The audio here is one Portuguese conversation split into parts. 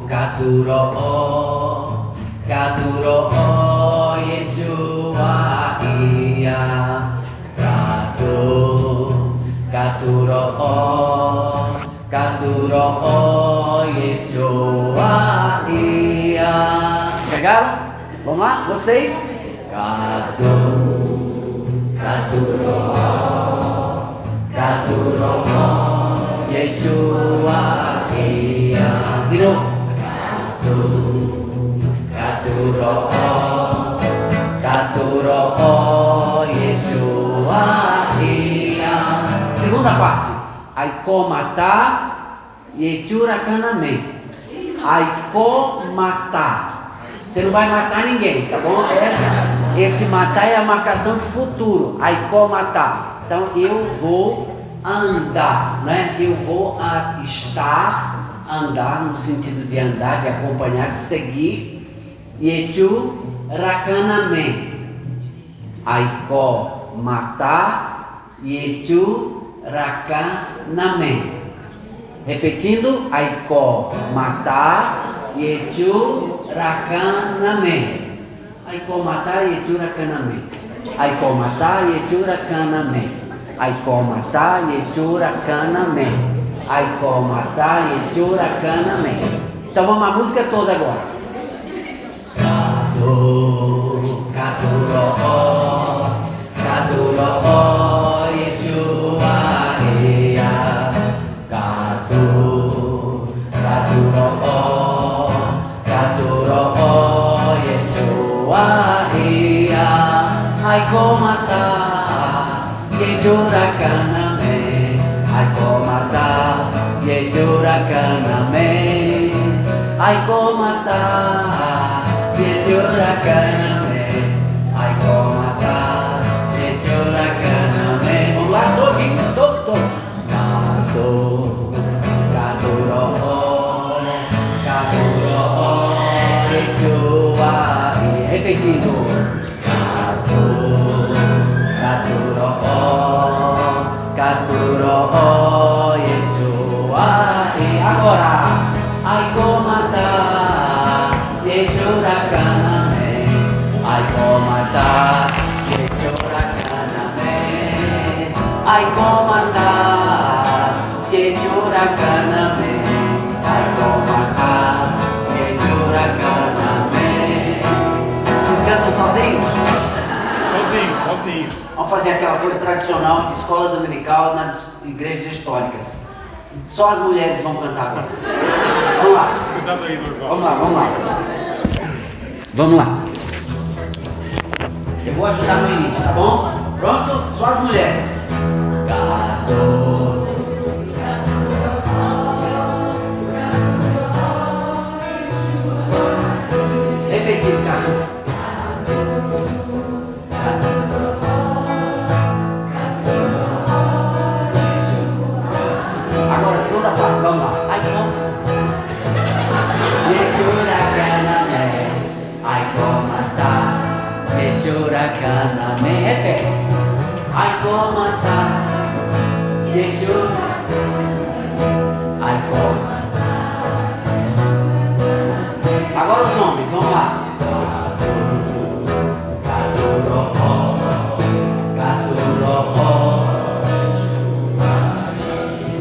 Katuro'o, Katuro'o, Yeshua Iya. Katuro'o, Katuro'o, Yeshua Iya. Pegaram? Vamos lá, vocês? Katuro'o, Katuro'o, Yeshua Iya. De novo. Katuro'o, Katuro'o, Yeshua Iya. Segunda parte. Aiko matá, Yechura kaname. Aiko matar. Você não vai matar ninguém, tá bom? Esse matar é a marcação de futuro. Aiko matar. Então eu vou andar, né? Eu vou estar, andar no sentido de andar, de acompanhar, de seguir. Yechu rakaname. Aiko matar, Yechu rakaname. Repetindo, Aiko matar, Yechu rakaname. Aiko matar, Yechu rakaname. Aiko matar, Yechu rakaname. Aiko matar, Yechu rakaname. Aiko matar, Yechu rakaname. Então vamos a música toda agora. Katuro'o, Katuro'o, Yeshua Iya. Katuro'o, Katuro'o, Yeshua Iya. Aiko matar, Yechu rakaname. Aiko matar, Yechu rakaname. Aiko matar, Yechu rakaname. Aiko matar, Yechu rakaname. Vamos lá, todinho, todo. Katuro'o, Katuro'o, Yeshua Iya. Repetindo. Katuro'o, Katuro'o, Yeshua Iya. Agora, Aiko matar, Yechu rakaname. Aiko matar, Yechu rakaname. Aiko matar, Yechu rakaname. Aiko matar, Yechu rakaname. Vocês cantam sozinhos? Sozinhos. Vamos fazer aquela coisa tradicional de escola dominical nas igrejas históricas. Só as mulheres vão cantar agora. Vamos lá. Cuidado aí, Durval. Vamos lá. Vamos lá. Eu vou ajudar no início, tá bom? Pronto? Só as mulheres. Repetindo, cara. Agora, segunda parte, vamos lá. Aiko matar, Yechu rakaname. Repete. Aiko matar, Yechu. Aiko matar. Agora os homens, vamos lá. Katuro'o, Katuro'o.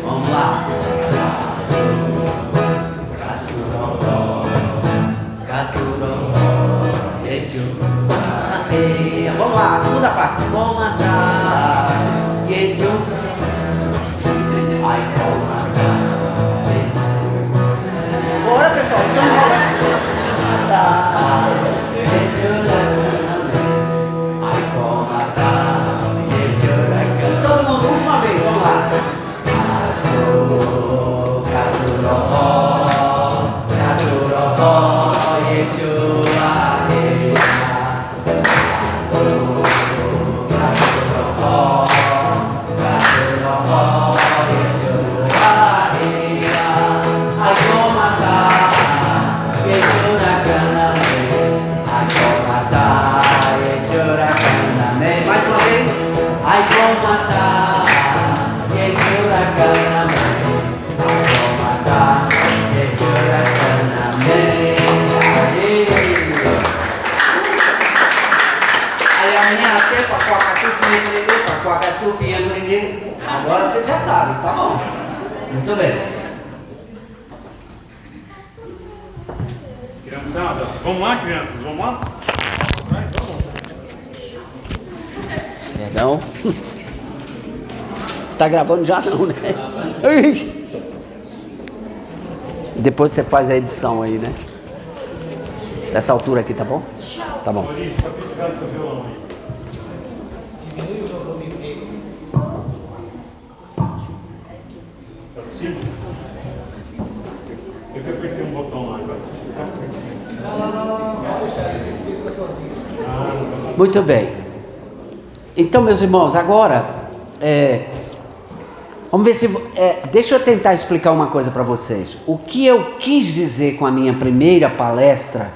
Vamos lá. Katuro'o, Yechu. Vamos lá, segunda parte. Matar, Yechu. Aiko matar, Yechu. Bora, pessoal, estamos matar, Yechu rakaname. Aiko matar, Yechu rakaname. Todo mundo, última vez, vamos lá. Katuro'o, Katuro'o, Yeshua Iya. Katuro'o, vocês já sabem, tá bom. Muito bem. Criançada, vamos lá, crianças, vamos lá? Vamos. Perdão. Tá gravando já não, né? Depois você faz a edição aí, né? Dessa altura aqui, tá bom? Tá bom. Maurício, tá precisando do seu violão aí. Tá possível? Eu que apertei um botão lá, agora você precisa apertar. Muito bem. Então, meus irmãos, agora, vamos ver se... deixa eu tentar explicar uma coisa para vocês. O que eu quis dizer com a minha primeira palestra,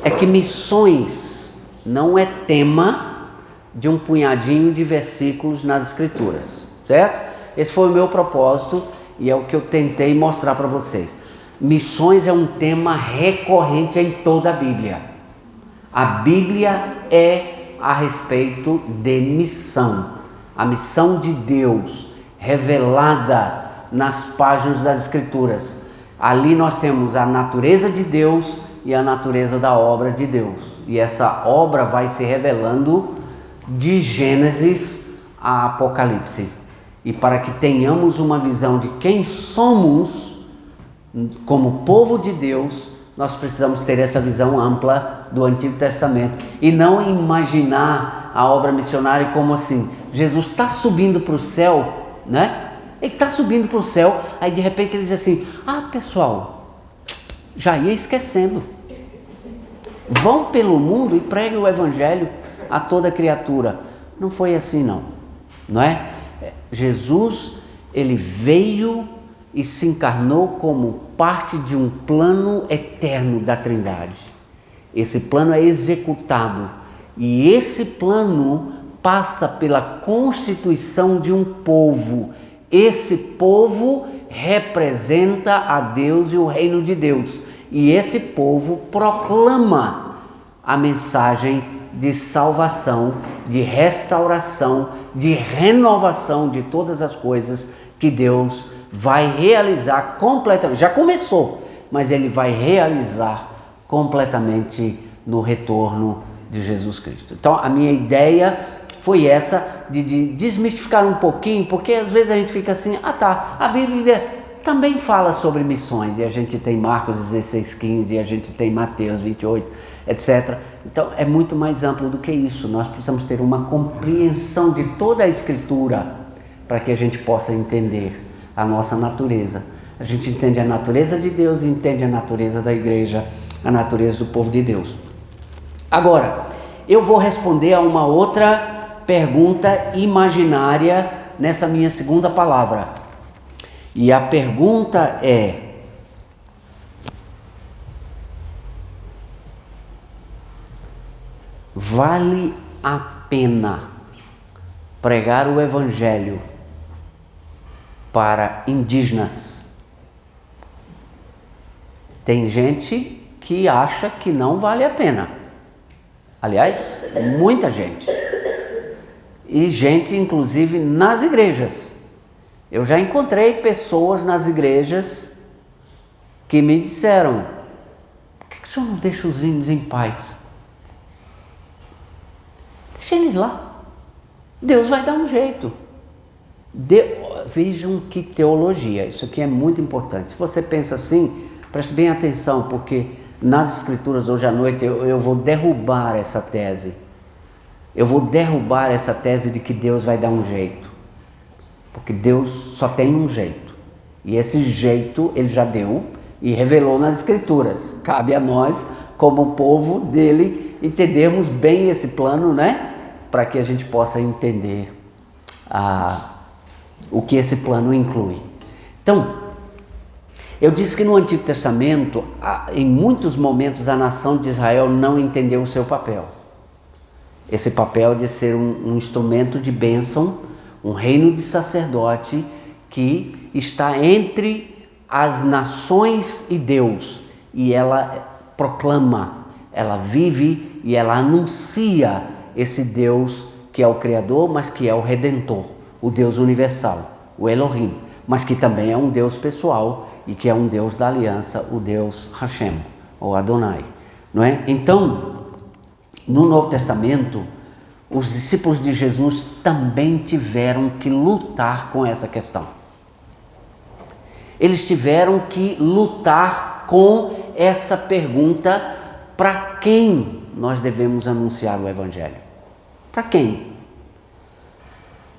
é que missões não é tema de um punhadinho de versículos nas Escrituras, certo? Esse foi o meu propósito e é o que eu tentei mostrar para vocês. Missões é um tema recorrente em toda a Bíblia. A Bíblia é a respeito de missão. A missão de Deus revelada nas páginas das Escrituras. Ali nós temos a natureza de Deus e a natureza da obra de Deus. E essa obra vai se revelando de Gênesis a Apocalipse. E para que tenhamos uma visão de quem somos como povo de Deus, nós precisamos ter essa visão ampla do Antigo Testamento e não imaginar a obra missionária como assim, Jesus está subindo para o céu, né? Ele está subindo para o céu, aí de repente ele diz assim, pessoal, já ia esquecendo, vão pelo mundo e preguem o evangelho a toda criatura. Não foi assim não é? Jesus, ele veio e se encarnou como parte de um plano eterno da Trindade. Esse plano é executado e esse plano passa pela constituição de um povo. Esse povo representa a Deus e o reino de Deus. E esse povo proclama a mensagem de salvação, de restauração, de renovação de todas as coisas que Deus vai realizar completamente. Já começou, mas ele vai realizar completamente no retorno de Jesus Cristo. Então a minha ideia foi essa de desmistificar um pouquinho, porque às vezes a gente fica assim, a Bíblia também fala sobre missões, e a gente tem Marcos 16:15, e a gente tem Mateus 28, etc. Então é muito mais amplo do que isso. Nós precisamos ter uma compreensão de toda a Escritura para que a gente possa entender a nossa natureza. A gente entende a natureza de Deus e entende a natureza da igreja, a natureza do povo de Deus. Agora, eu vou responder a uma outra pergunta imaginária nessa minha segunda palavra. E a pergunta é: vale a pena pregar o evangelho para indígenas? Tem gente que acha que não vale a pena. Aliás, muita gente. E gente, inclusive, nas igrejas. Eu já encontrei pessoas nas igrejas que me disseram: por que o senhor não deixa os índios em paz? Deixa eles lá. Deus vai dar um jeito. Vejam que teologia, isso aqui é muito importante. Se você pensa assim, preste bem atenção, porque nas Escrituras hoje à noite eu vou derrubar essa tese. Eu vou derrubar essa tese de que Deus vai dar um jeito. Porque Deus só tem um jeito. E esse jeito Ele já deu e revelou nas Escrituras. Cabe a nós, como povo dele, entendermos bem esse plano, né? Para que a gente possa entender o que esse plano inclui. Então, eu disse que no Antigo Testamento, em muitos momentos, a nação de Israel não entendeu o seu papel. Esse papel de ser um instrumento de bênção, um reino de sacerdote que está entre as nações e Deus. E ela proclama, ela vive e ela anuncia esse Deus que é o Criador, mas que é o Redentor, o Deus universal, o Elohim, mas que também é um Deus pessoal e que é um Deus da aliança, o Deus Hashem, ou Adonai, não é? Então, no Novo Testamento, os discípulos de Jesus também tiveram que lutar com essa questão. Eles tiveram que lutar com essa pergunta: para quem nós devemos anunciar o Evangelho? Para quem?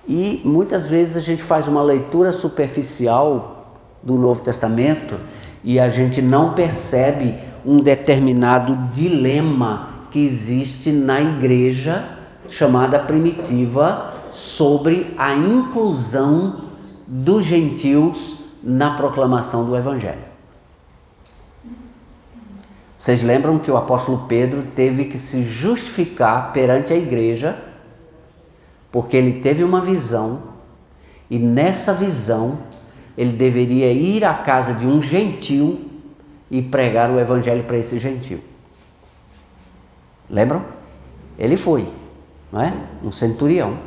E muitas vezes a gente faz uma leitura superficial do Novo Testamento e a gente não percebe um determinado dilema que existe na igreja chamada primitiva sobre a inclusão dos gentios na proclamação do Evangelho. Vocês lembram que o apóstolo Pedro teve que se justificar perante a igreja porque ele teve uma visão e nessa visão ele deveria ir à casa de um gentil e pregar o Evangelho para esse gentil. Lembram? Ele foi, não é? Um centurião.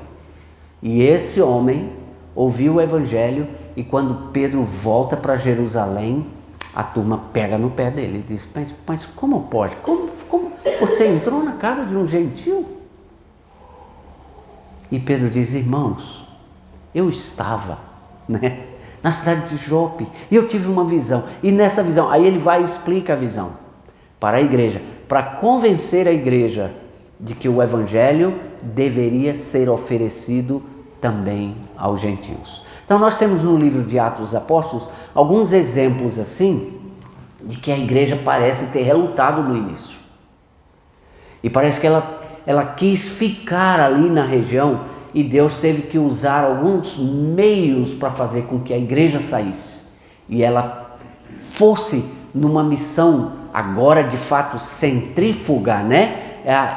E esse homem ouviu o Evangelho e quando Pedro volta para Jerusalém, a turma pega no pé dele e diz: mas como pode? Como você entrou na casa de um gentil? E Pedro diz: irmãos, eu estava, né, na cidade de Jope e eu tive uma visão. E nessa visão, aí ele vai e explica a visão para a igreja, para convencer a igreja de que o Evangelho deveria ser oferecido também aos gentios. Então nós temos no livro de Atos dos Apóstolos alguns exemplos assim de que a igreja parece ter relutado no início. E parece que ela quis ficar ali na região e Deus teve que usar alguns meios para fazer com que a igreja saísse. E ela fosse numa missão agora de fato centrífuga, né?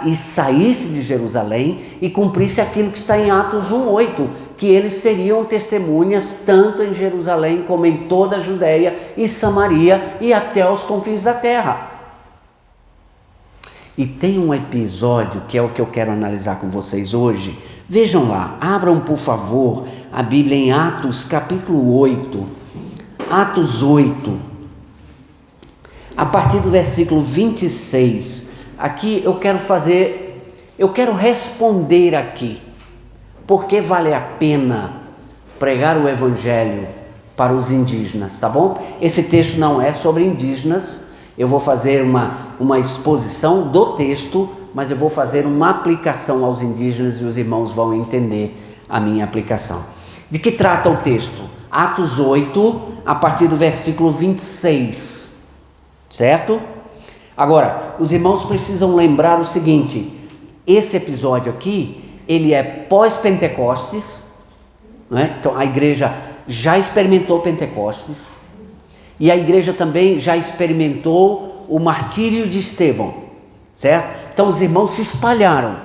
E saísse de Jerusalém e cumprisse aquilo que está em Atos 1:8, que eles seriam testemunhas tanto em Jerusalém como em toda a Judéia e Samaria e até os confins da terra. E tem um episódio que é o que eu quero analisar com vocês hoje. Vejam lá, abram por favor a Bíblia em Atos capítulo 8, Atos 8, a partir do versículo 26, aqui eu quero responder aqui, porque vale a pena pregar o Evangelho para os indígenas, tá bom? Esse texto não é sobre indígenas, eu vou fazer uma exposição do texto, mas eu vou fazer uma aplicação aos indígenas e os irmãos vão entender a minha aplicação. De que trata o texto? Atos 8, a partir do versículo 26. Certo? Agora, os irmãos precisam lembrar o seguinte: esse episódio aqui, ele é pós-Pentecostes, não é? Então a igreja já experimentou Pentecostes e a igreja também já experimentou o martírio de Estevão, certo? Então os irmãos se espalharam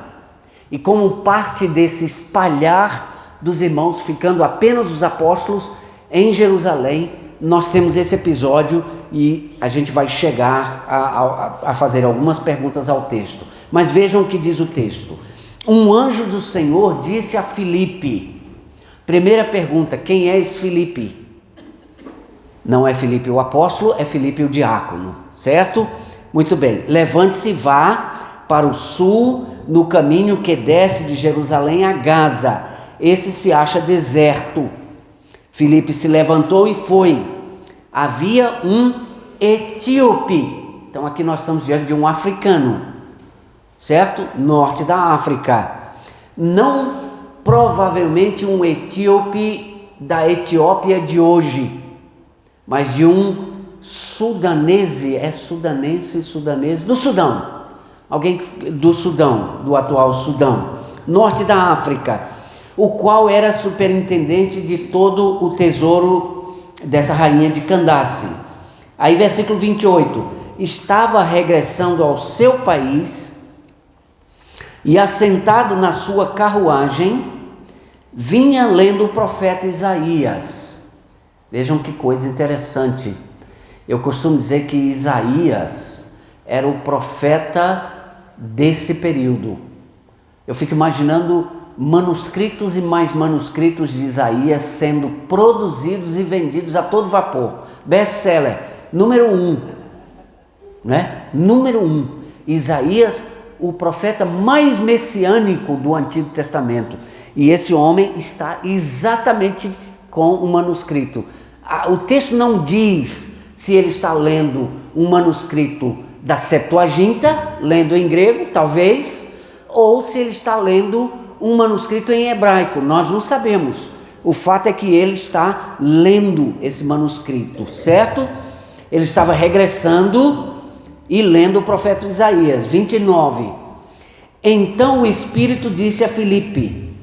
e como parte desse espalhar dos irmãos, ficando apenas os apóstolos em Jerusalém, nós temos esse episódio e a gente vai chegar a fazer algumas perguntas ao texto. Mas vejam o que diz o texto. Um anjo do Senhor disse a Filipe. Primeira pergunta: quem é esse Filipe? Não é Filipe o apóstolo, é Filipe o diácono, certo? Muito bem. Levante-se e vá para o sul, no caminho que desce de Jerusalém a Gaza. Esse se acha deserto. Filipe se levantou e foi. Havia um etíope. Então aqui nós estamos diante de um africano, certo? Norte da África. Não provavelmente um etíope da Etiópia de hoje, mas de um sudanese, sudanês do Sudão. Alguém do Sudão, do atual Sudão, norte da África, o qual era superintendente de todo o tesouro dessa rainha de Candace. Aí versículo 28, estava regressando ao seu país e assentado na sua carruagem, vinha lendo o profeta Isaías. Vejam que coisa interessante, eu costumo dizer que Isaías era o profeta desse período. Eu fico imaginando manuscritos e mais manuscritos de Isaías sendo produzidos e vendidos a todo vapor. Best-seller, número 1, né? Número 1. Isaías, o profeta mais messiânico do Antigo Testamento. E esse homem está exatamente com o manuscrito. O texto não diz se ele está lendo um manuscrito da Septuaginta, lendo em grego, talvez, ou se ele está lendo um manuscrito em hebraico. Nós não sabemos. O fato é que ele está lendo esse manuscrito, certo? Ele estava regressando e lendo o profeta Isaías, 29. Então o Espírito disse a Filipe: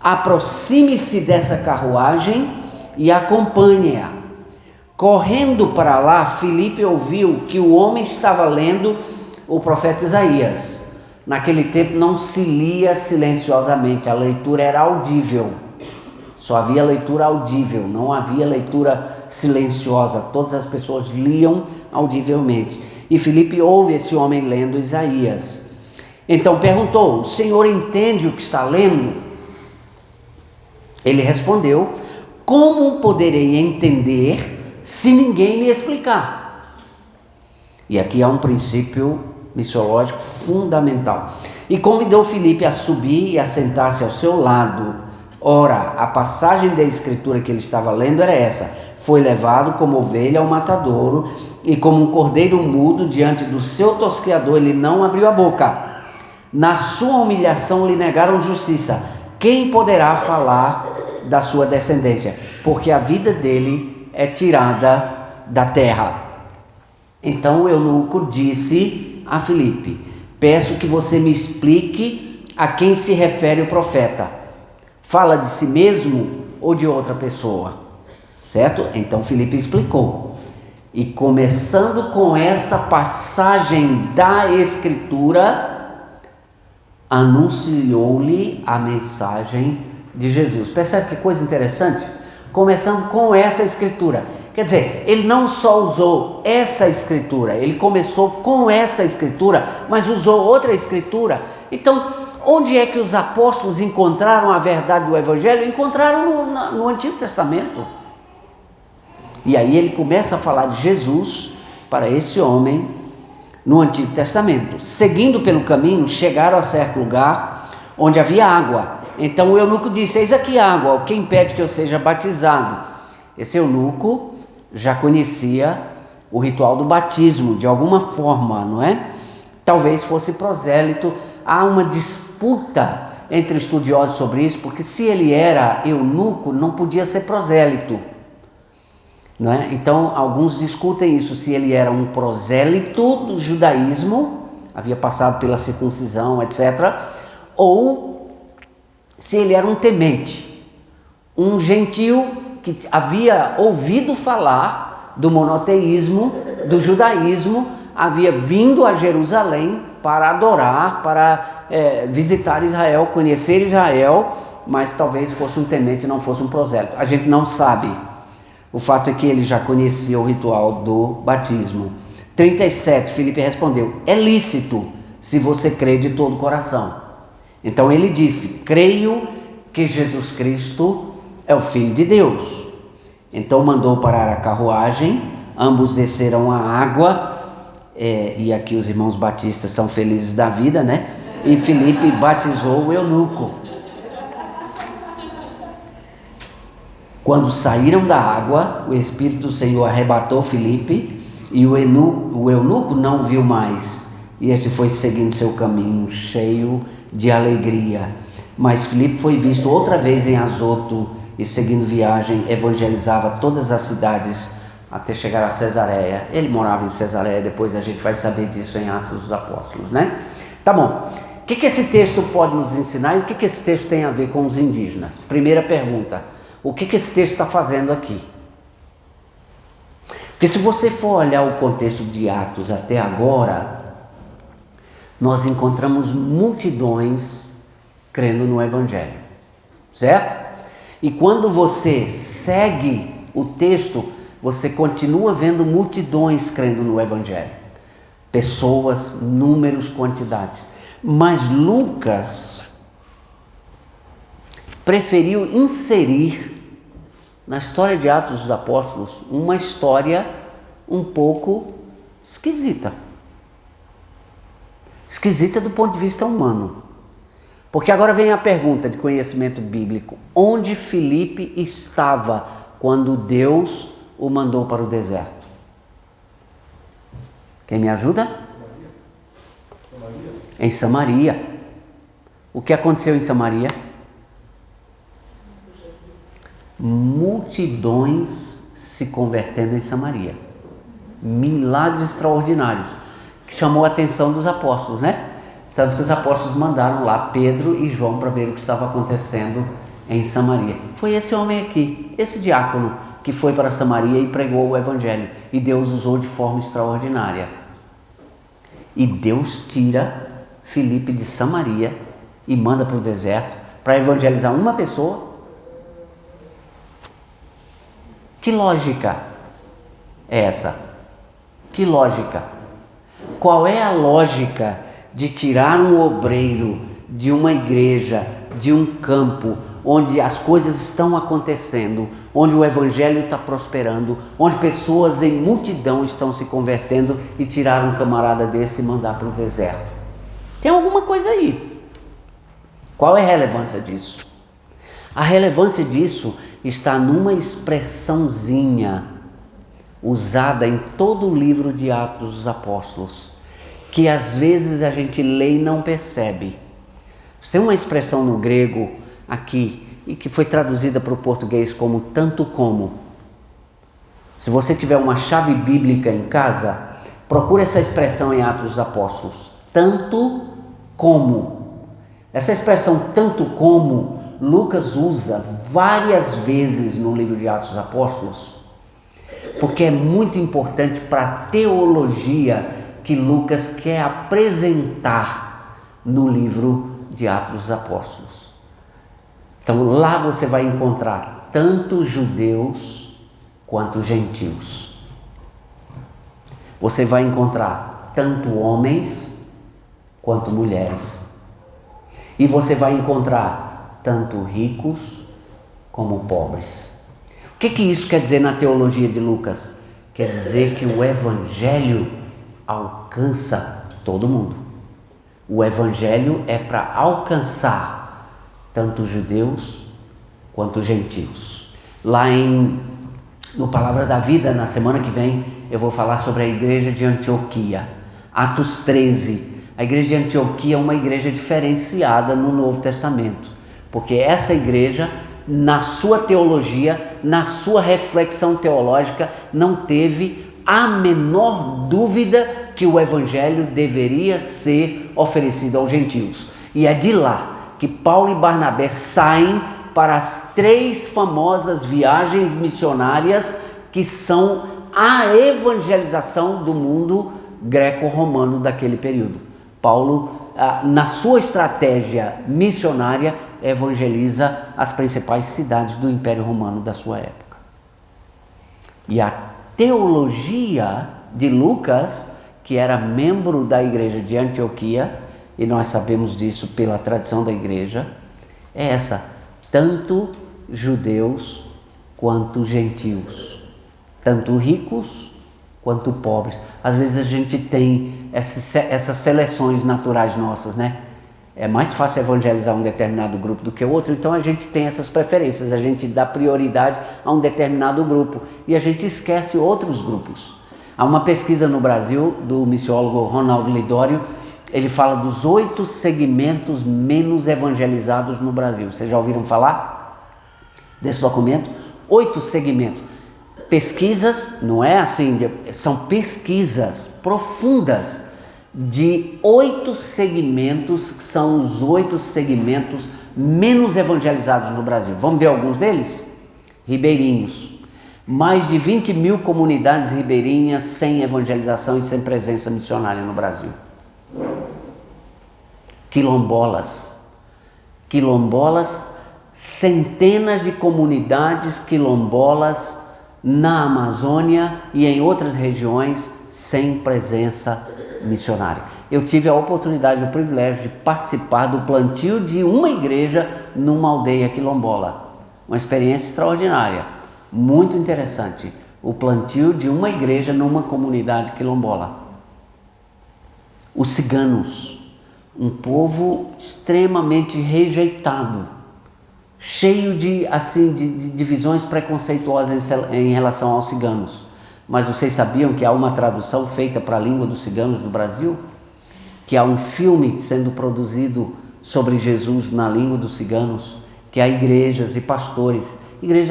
aproxime-se dessa carruagem e acompanhe-a. Correndo para lá, Filipe ouviu que o homem estava lendo o profeta Isaías. Naquele tempo não se lia silenciosamente, a leitura era audível. Só havia leitura audível, não havia leitura silenciosa. Todas as pessoas liam audivelmente. E Filipe ouve esse homem lendo Isaías. Então perguntou: o senhor entende o que está lendo? Ele respondeu: como poderei entender se ninguém me explicar? E aqui há um princípio missiológico fundamental. E convidou Filipe a subir e a sentar-se ao seu lado. Ora, a passagem da escritura que ele estava lendo era essa: foi levado como ovelha ao matadouro, e como um cordeiro mudo diante do seu tosqueador ele não abriu a boca. Na sua humilhação lhe negaram justiça. Quem poderá falar da sua descendência? Porque a vida dele é tirada da terra. Então o eunuco disse a Filipe: peço que você me explique a quem se refere o profeta. Fala de si mesmo ou de outra pessoa? Certo? Então Filipe explicou. E começando com essa passagem da escritura, anunciou-lhe a mensagem de Jesus. Percebe que coisa interessante? Começando com essa escritura. Quer dizer, ele não só usou essa escritura, ele começou com essa escritura, mas usou outra escritura. Então, onde é que os apóstolos encontraram a verdade do Evangelho? Encontraram no Antigo Testamento. E aí ele começa a falar de Jesus para esse homem no Antigo Testamento. Seguindo pelo caminho, chegaram a certo lugar onde havia água. Então o eunuco disse: eis aqui água, o que impede que eu seja batizado? Esse eunuco já conhecia o ritual do batismo, de alguma forma, não é? Talvez fosse prosélito. Há uma disputa entre estudiosos sobre isso, porque se ele era eunuco, não podia ser prosélito, não é? Então alguns discutem isso, se ele era um prosélito do judaísmo, havia passado pela circuncisão, etc., ou se ele era um temente, um gentio que havia ouvido falar do monoteísmo, do judaísmo, havia vindo a Jerusalém para adorar, para visitar Israel, conhecer Israel, mas talvez fosse um temente, não fosse um prosélito. A gente não sabe. O fato é que ele já conhecia o ritual do batismo. 37, Filipe respondeu: é lícito, se você crê de todo o coração. Então ele disse: creio que Jesus Cristo é o Filho de Deus. Então mandou parar a carruagem, ambos desceram a água, e aqui os irmãos batistas são felizes da vida, né? E Filipe batizou o eunuco. Quando saíram da água, o Espírito do Senhor arrebatou Filipe, e o eunuco não viu mais, e este foi seguindo seu caminho, cheio de alegria. Mas Filipe foi visto outra vez em Azoto, e seguindo viagem, evangelizava todas as cidades, até chegar a Cesareia. Ele morava em Cesareia, depois a gente vai saber disso em Atos dos Apóstolos, né? Tá bom. O que esse texto pode nos ensinar, e o que esse texto tem a ver com os indígenas? Primeira pergunta: o que esse texto está fazendo aqui? Porque se você for olhar o contexto de Atos até agora, nós encontramos multidões crendo no Evangelho, certo? E quando você segue o texto, você continua vendo multidões crendo no Evangelho. pessoas, números, quantidades. Mas Lucas preferiu inserir na história de Atos dos Apóstolos uma história um pouco esquisita. Esquisita do ponto de vista humano. Porque agora vem a pergunta de conhecimento bíblico. Onde Filipe estava quando Deus o mandou para o deserto? Quem me ajuda? Em Samaria. O que aconteceu em Samaria? Multidões se convertendo em Samaria. Milagres extraordinários, que chamou a atenção dos apóstolos, né? Tanto que os apóstolos mandaram lá Pedro e João para ver o que estava acontecendo em Samaria. Foi esse homem aqui, esse diácono, que foi para Samaria e pregou o evangelho. E Deus usou de forma extraordinária. E Deus tira Filipe de Samaria e manda para o deserto para evangelizar uma pessoa. Que lógica é essa? Que lógica? Qual é a lógica de tirar um obreiro de uma igreja, de um campo, onde as coisas estão acontecendo, onde o evangelho está prosperando, onde pessoas em multidão estão se convertendo, e tirar um camarada desse e mandar para o deserto? Tem alguma coisa aí. Qual é a relevância disso? A relevância disso está numa expressãozinha usada em todo o livro de Atos dos Apóstolos, que às vezes a gente lê e não percebe. Tem uma expressão no grego aqui, e que foi traduzida para o português como tanto como. Se você tiver uma chave bíblica em casa, procure essa expressão em Atos dos Apóstolos. Tanto como. Essa expressão tanto como, Lucas usa várias vezes no livro de Atos dos Apóstolos, porque é muito importante para a teologia que Lucas quer apresentar no livro de Atos dos Apóstolos. Então lá você vai encontrar tanto judeus quanto gentios. Você vai encontrar tanto homens quanto mulheres. E você vai encontrar tanto ricos como pobres. O que isso quer dizer na teologia de Lucas? Quer dizer que o evangelho alcança todo mundo. O evangelho é para alcançar tanto judeus quanto gentios. Lá no Palavra da Vida, na semana que vem, eu vou falar sobre a igreja de Antioquia. Atos 13. A igreja de Antioquia é uma igreja diferenciada no Novo Testamento, porque essa igreja, na sua teologia, na sua reflexão teológica, não teve a menor dúvida que o evangelho deveria ser oferecido aos gentios. E é de lá que Paulo e Barnabé saem para as 3 famosas viagens missionárias, que são a evangelização do mundo greco-romano daquele período. Paulo, na sua estratégia missionária, evangeliza as principais cidades do Império Romano da sua época. E a teologia de Lucas, que era membro da igreja de Antioquia, e nós sabemos disso pela tradição da igreja, é essa: tanto judeus quanto gentios, tanto ricos quanto pobres. Às vezes a gente tem essas seleções naturais nossas, né? É mais fácil evangelizar um determinado grupo do que o outro, então a gente tem essas preferências, a gente dá prioridade a um determinado grupo e a gente esquece outros grupos. Há uma pesquisa no Brasil do missiólogo Ronaldo Lidório, ele fala dos 8 segmentos menos evangelizados no Brasil. Vocês já ouviram falar desse documento? 8 segmentos. Pesquisas, não é assim, são pesquisas profundas de 8 segmentos, que são os 8 segmentos menos evangelizados no Brasil. Vamos ver alguns deles? Ribeirinhos. Mais de 20 mil comunidades ribeirinhas sem evangelização e sem presença missionária no Brasil. Quilombolas. Quilombolas, centenas de comunidades quilombolas na Amazônia e em outras regiões sem presença missionária. Eu tive a oportunidade, o privilégio de participar do plantio de uma igreja numa aldeia quilombola. Uma experiência extraordinária, muito interessante. O plantio de uma igreja numa comunidade quilombola. Os ciganos, um povo extremamente rejeitado, cheio de divisões preconceituosas em relação aos ciganos. Mas vocês sabiam que há uma tradução feita para a língua dos ciganos do Brasil? Que há um filme sendo produzido sobre Jesus na língua dos ciganos, que há igrejas e pastores.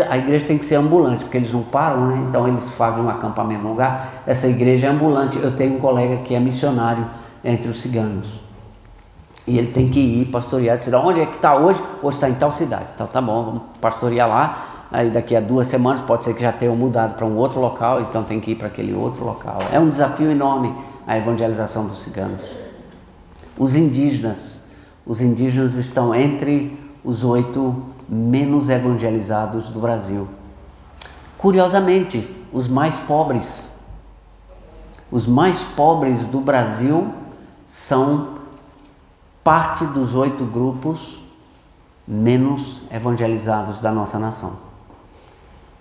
A igreja tem que ser ambulante, porque eles não param, né? Então eles fazem um acampamento no lugar. Essa igreja é ambulante. Eu tenho um colega que é missionário entre os ciganos. E ele tem que ir pastorear, dizer, onde é que está hoje? Hoje está em tal cidade. Então tá bom, vamos pastorear lá. Aí daqui a 2 semanas pode ser que já tenham mudado para um outro local, então tem que ir para aquele outro local. É um desafio enorme a evangelização dos ciganos. Os indígenas estão entre os 8 menos evangelizados do Brasil. Curiosamente, os mais pobres do Brasil são parte dos 8 grupos menos evangelizados da nossa nação.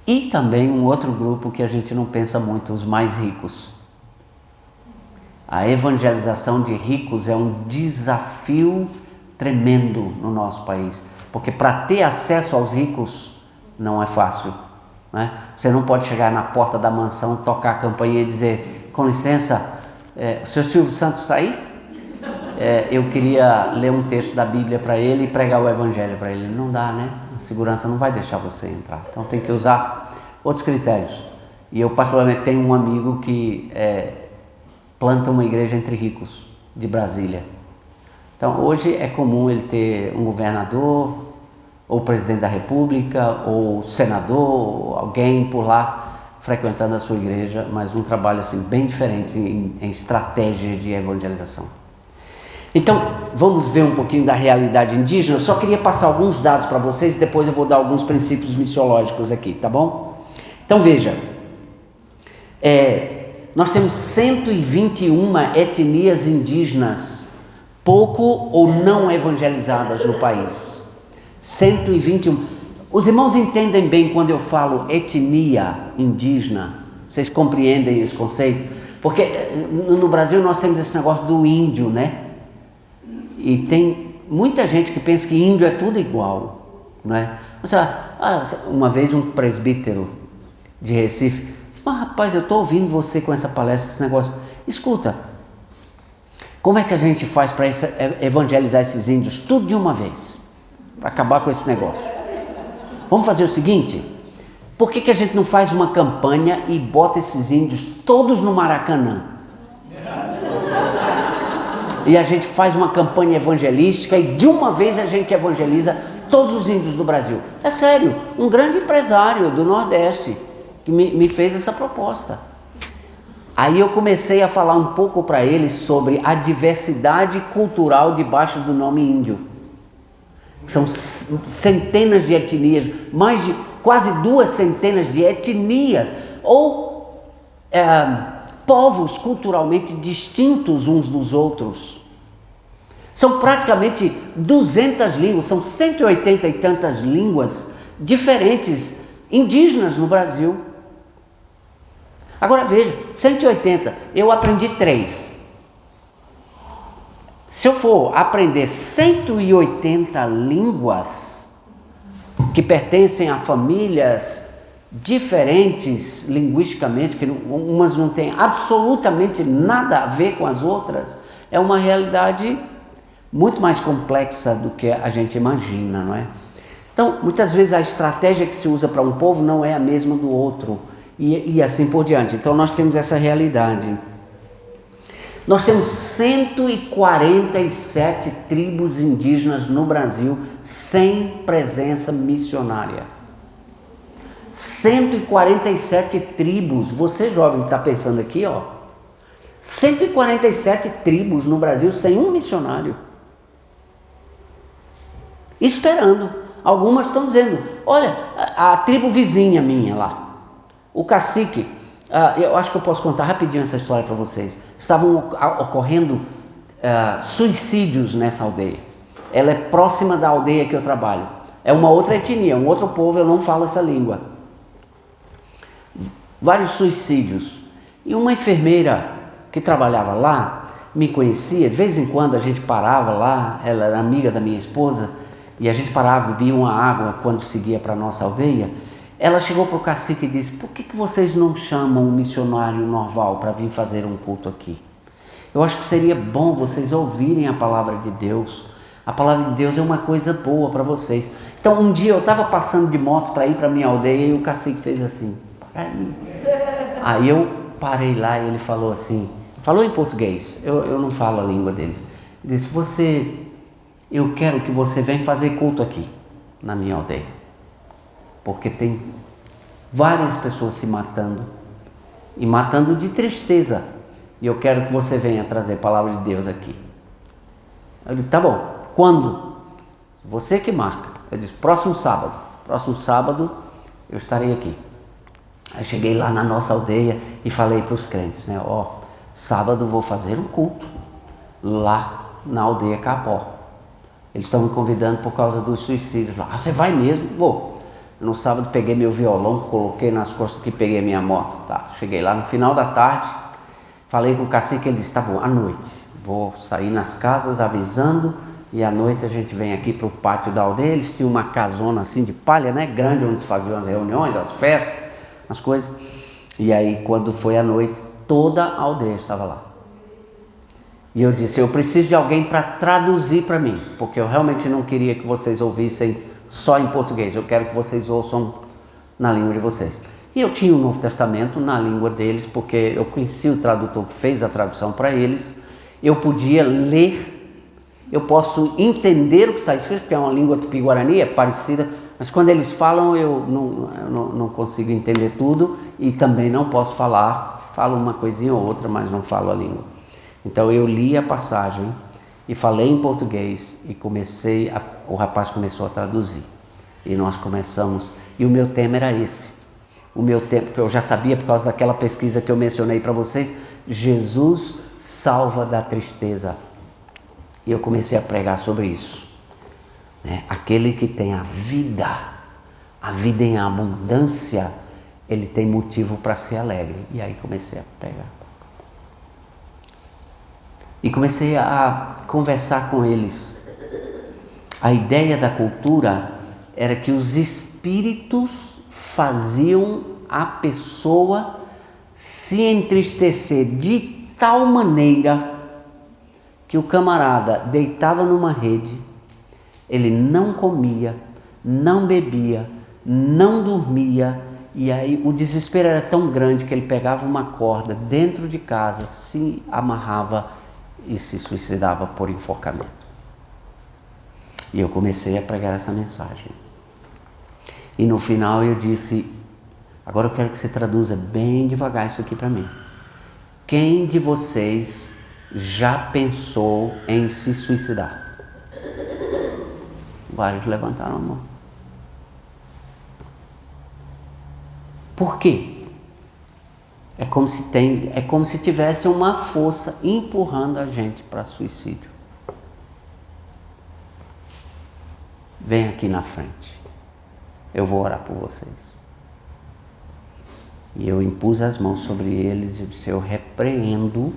E também um outro grupo que a gente não pensa muito, os mais ricos. A evangelização de ricos é um desafio tremendo no nosso país, porque para ter acesso aos ricos não é fácil, né? Você não pode chegar na porta da mansão, tocar a campainha e dizer, com licença, o senhor Silvio Santos está aí? Eu queria ler um texto da Bíblia para ele e pregar o evangelho para ele. Não dá, né? A segurança não vai deixar você entrar. Então tem que usar outros critérios. E eu particularmente tenho um amigo que planta uma igreja entre ricos de Brasília. Então hoje é comum ele ter um governador, ou presidente da república, ou senador, ou alguém por lá frequentando a sua igreja, mas um trabalho assim bem diferente em estratégia de evangelização. Então, vamos ver um pouquinho da realidade indígena. Eu só queria passar alguns dados para vocês e depois eu vou dar alguns princípios missiológicos aqui, tá bom? Então, veja, nós temos 121 etnias indígenas pouco ou não evangelizadas no país. 121. Os irmãos entendem bem quando eu falo etnia indígena? Vocês compreendem esse conceito? Porque no Brasil nós temos esse negócio do índio, né? E tem muita gente que pensa que índio é tudo igual, não é? Uma vez um presbítero de Recife disse, mas rapaz, eu estou ouvindo você com essa palestra, esse negócio. Escuta, como é que a gente faz para evangelizar esses índios tudo de uma vez? Para acabar com esse negócio. Vamos fazer o seguinte, por que a gente não faz uma campanha e bota esses índios todos no Maracanã? E a gente faz uma campanha evangelística e de uma vez a gente evangeliza todos os índios do Brasil. É sério, um grande empresário do Nordeste que me fez essa proposta. Aí eu comecei a falar um pouco para ele sobre a diversidade cultural debaixo do nome índio. São centenas de etnias, mais de quase 200 de etnias, ou povos culturalmente distintos uns dos outros. São praticamente 200 línguas, são 180 e tantas línguas diferentes, indígenas no Brasil. Agora veja, 180, eu aprendi 3. Se eu for aprender 180 línguas que pertencem a famílias diferentes linguisticamente, que umas não têm absolutamente nada a ver com as outras, é uma realidade muito mais complexa do que a gente imagina, não é? Então, muitas vezes a estratégia que se usa para um povo não é a mesma do outro, e assim por diante. Então, nós temos essa realidade. Nós temos 147 tribos indígenas no Brasil sem presença missionária. 147 tribos. Você, jovem, que está pensando aqui, 147 tribos no Brasil sem um missionário. Esperando. Algumas estão dizendo, olha, a tribo vizinha minha lá, O cacique, eu acho que eu posso contar rapidinho essa história para vocês. Estavam ocorrendo suicídios nessa aldeia. Ela é próxima da aldeia que eu trabalho. É uma outra etnia, um outro povo, eu não falo essa língua. Vários suicídios. E uma enfermeira que trabalhava lá me conhecia, de vez em quando a gente parava lá, ela era amiga da minha esposa, e a gente parava, bebia uma água quando seguia para a nossa aldeia. Ela chegou para o cacique e disse: por que vocês não chamam um missionário normal para vir fazer um culto aqui? Eu acho que seria bom vocês ouvirem a palavra de Deus. A palavra de Deus é uma coisa boa para vocês. Então um dia eu estava passando de moto para ir para a minha aldeia e o cacique fez assim: para aí. Aí eu parei lá e ele falou assim, falou em português, eu não falo a língua deles. Ele disse: eu quero que você venha fazer culto aqui na minha aldeia, porque tem várias pessoas se matando, e matando de tristeza, e eu quero que você venha trazer a palavra de Deus aqui. Eu disse: tá bom, quando? Você que marca. Eu disse: próximo sábado eu estarei aqui. Aí cheguei lá na nossa aldeia e falei para os crentes, né? Sábado vou fazer um culto lá na aldeia Capó. Eles estão me convidando por causa dos suicídios lá. Você vai mesmo? Vou. No sábado peguei meu violão, coloquei nas costas que peguei minha moto. Tá, cheguei lá no final da tarde, falei com o cacique, ele disse: tá bom, à noite vou sair nas casas avisando, e à noite a gente vem aqui para o pátio da aldeia. Eles tinham uma casona assim de palha, né, grande, onde se faziam as reuniões, as festas, as coisas. E aí quando foi à noite, toda a aldeia estava lá. E eu disse: eu preciso de alguém para traduzir para mim, porque eu realmente não queria que vocês ouvissem só em português, eu quero que vocês ouçam na língua de vocês. E eu tinha o Novo Testamento na língua deles, porque eu conhecia o tradutor que fez a tradução para eles. Eu podia ler, eu posso entender o que está escrito, porque é uma língua tupi-guarani, é parecida, mas quando eles falam eu não consigo entender tudo, e também não posso falar, falo uma coisinha ou outra, mas não falo a língua. Então eu li a passagem e falei em português e o rapaz começou a traduzir. E nós começamos, e o meu tema era esse. O meu tema, eu já sabia por causa daquela pesquisa que eu mencionei para vocês: Jesus salva da tristeza. E eu comecei a pregar sobre isso. Né? Aquele que tem a vida em abundância, ele tem motivo para ser alegre. E aí comecei a pregar. E comecei a conversar com eles. A ideia da cultura era que os espíritos faziam a pessoa se entristecer de tal maneira que o camarada deitava numa rede, ele não comia, não bebia, não dormia, e aí o desespero era tão grande que ele pegava uma corda dentro de casa, se amarrava e se suicidava por enforcamento. E eu comecei a pregar essa mensagem. E no final eu disse: agora eu quero que você traduza bem devagar isso aqui para mim. Quem de vocês já pensou em se suicidar? Vários levantaram a mão. Por quê? É como se tivesse uma força empurrando a gente para suicídio. Vem aqui na frente. Eu vou orar por vocês. E eu impus as mãos sobre eles e disse: eu repreendo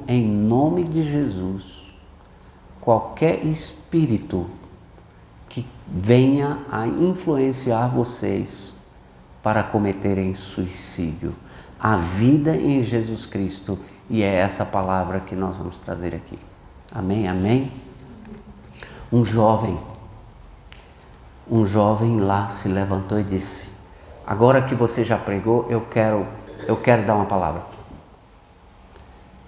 em nome de Jesus qualquer espírito que venha a influenciar vocês para cometerem suicídio. A vida em Jesus Cristo, e é essa palavra que nós vamos trazer aqui. Amém, amém? Um jovem lá se levantou e disse: agora que você já pregou, eu quero dar uma palavra.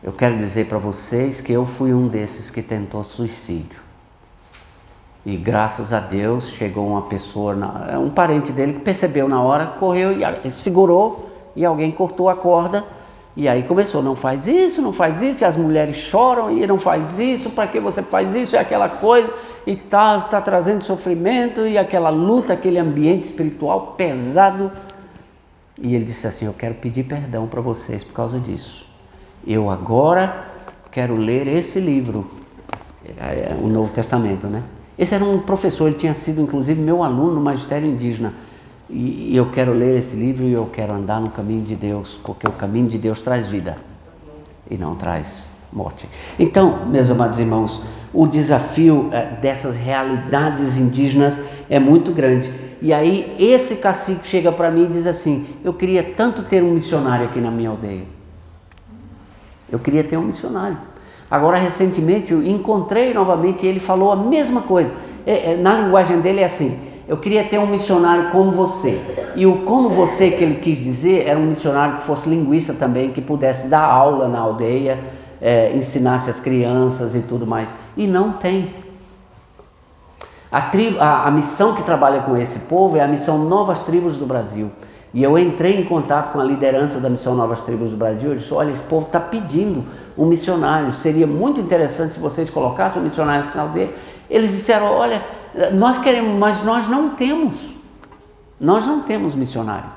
Eu quero dizer para vocês que eu fui um desses que tentou suicídio. E graças a Deus chegou uma pessoa, um parente dele, que percebeu na hora, correu e segurou, e alguém cortou a corda, E aí começou, não faz isso, e as mulheres choram, e não faz isso, para que você faz isso, e aquela coisa, e tá trazendo sofrimento, e aquela luta, aquele ambiente espiritual pesado. E ele disse assim, eu quero pedir perdão para vocês por causa disso. Eu agora quero ler esse livro, o Novo Testamento, né? Esse era um professor, ele tinha sido inclusive meu aluno no magistério indígena. E eu quero ler esse livro e eu quero andar no caminho de Deus, porque o caminho de Deus traz vida e não traz morte. Então, meus amados irmãos, o desafio dessas realidades indígenas é muito grande. E aí esse cacique chega para mim e diz assim, eu queria tanto ter um missionário aqui na minha aldeia. Eu queria ter um missionário. Agora, recentemente, eu encontrei novamente e ele falou a mesma coisa. Na linguagem dele é assim, eu queria ter um missionário como você. E o como você que ele quis dizer era um missionário que fosse linguista também, que pudesse dar aula na aldeia, ensinasse as crianças e tudo mais. E não tem. A missão que trabalha com esse povo é a missão Novas Tribos do Brasil. E eu entrei em contato com a liderança da missão Novas Tribos do Brasil. Eu disse, olha, esse povo está pedindo um missionário. Seria muito interessante se vocês colocassem um missionário nessa aldeia. Eles disseram, olha, nós queremos, mas nós não temos. Nós não temos missionário.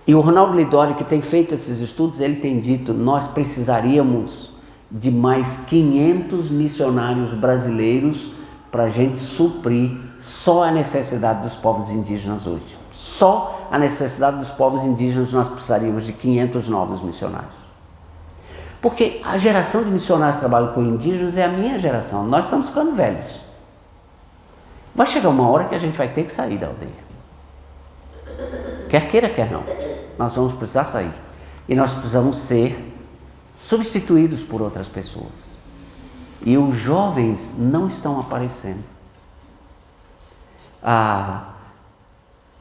E o Ronaldo Lidório, que tem feito esses estudos, ele tem dito, nós precisaríamos de mais 500 missionários brasileiros para a gente suprir só a necessidade dos povos indígenas hoje. Só a necessidade dos povos indígenas nós precisaríamos de 500 novos missionários. Porque a geração de missionários que trabalham com indígenas é a minha geração. Nós estamos ficando velhos. Vai chegar uma hora que a gente vai ter que sair da aldeia. Quer queira, quer não. Nós vamos precisar sair. E nós precisamos ser substituídos por outras pessoas. E os jovens não estão aparecendo.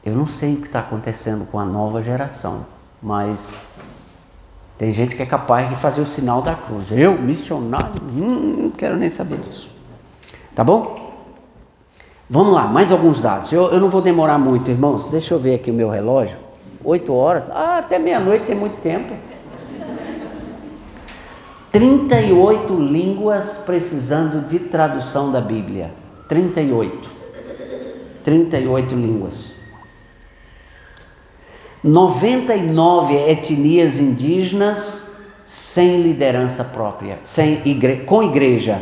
Eu não sei o que está acontecendo com a nova geração, mas tem gente que é capaz de fazer o sinal da cruz. Eu, missionário, não quero nem saber disso. Tá bom? Vamos lá, mais alguns dados. Eu não vou demorar muito, irmãos. Deixa eu ver aqui o meu relógio. 8 horas. Até meia-noite tem muito tempo. 38 línguas precisando de tradução da Bíblia. 38 línguas. 99 etnias indígenas sem liderança própria, com igreja,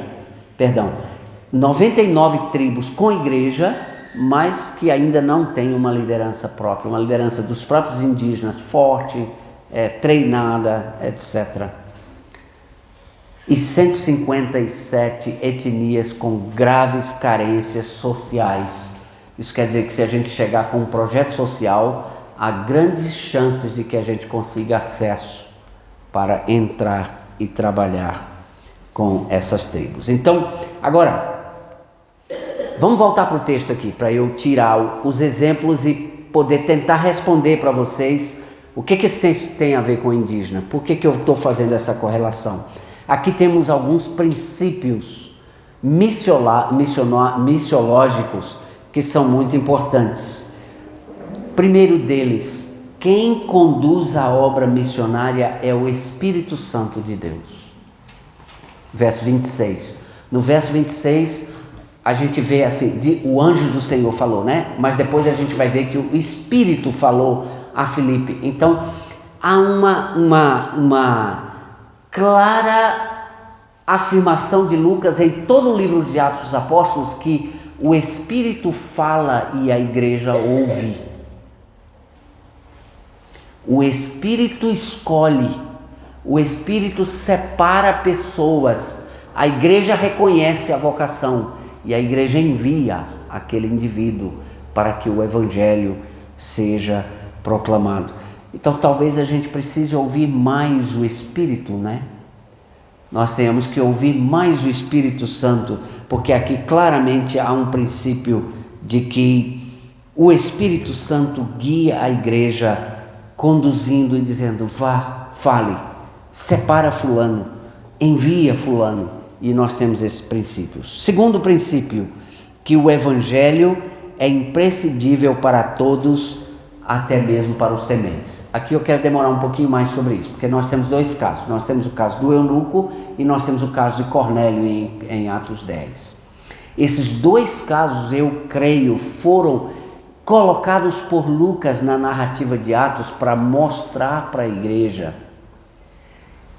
99 tribos com igreja, mas que ainda não tem uma liderança própria, uma liderança dos próprios indígenas forte, treinada, etc. E 157 etnias com graves carências sociais. Isso quer dizer que se a gente chegar com um projeto social, há grandes chances de que a gente consiga acesso para entrar e trabalhar com essas tribos. Então, agora, vamos voltar para o texto aqui, para eu tirar os exemplos e poder tentar responder para vocês o que esse texto tem a ver com o indígena, por que eu estou fazendo essa correlação. Aqui temos alguns princípios missiológicos que são muito importantes. Primeiro deles, quem conduz a obra missionária é o Espírito Santo de Deus. Verso 26. No verso 26, a gente vê assim, o anjo do Senhor falou, né? Mas depois a gente vai ver que o Espírito falou a Filipe. Então, há uma clara afirmação de Lucas em todo o livro de Atos dos Apóstolos que o Espírito fala e a igreja ouve. O Espírito escolhe, o Espírito separa pessoas, a igreja reconhece a vocação e a igreja envia aquele indivíduo para que o Evangelho seja proclamado. Então talvez a gente precise ouvir mais o Espírito, né? Nós tenhamos que ouvir mais o Espírito Santo, porque aqui claramente há um princípio de que o Espírito Santo guia a igreja conduzindo e dizendo, vá, fale, separa fulano, envia fulano, e nós temos esse princípio. Segundo princípio, que o Evangelho é imprescindível para todos até mesmo para os tementes. Aqui eu quero demorar um pouquinho mais sobre isso, porque nós temos dois casos. Nós temos o caso do eunuco e nós temos o caso de Cornélio em Atos 10. Esses dois casos, eu creio, foram colocados por Lucas na narrativa de Atos para mostrar para a igreja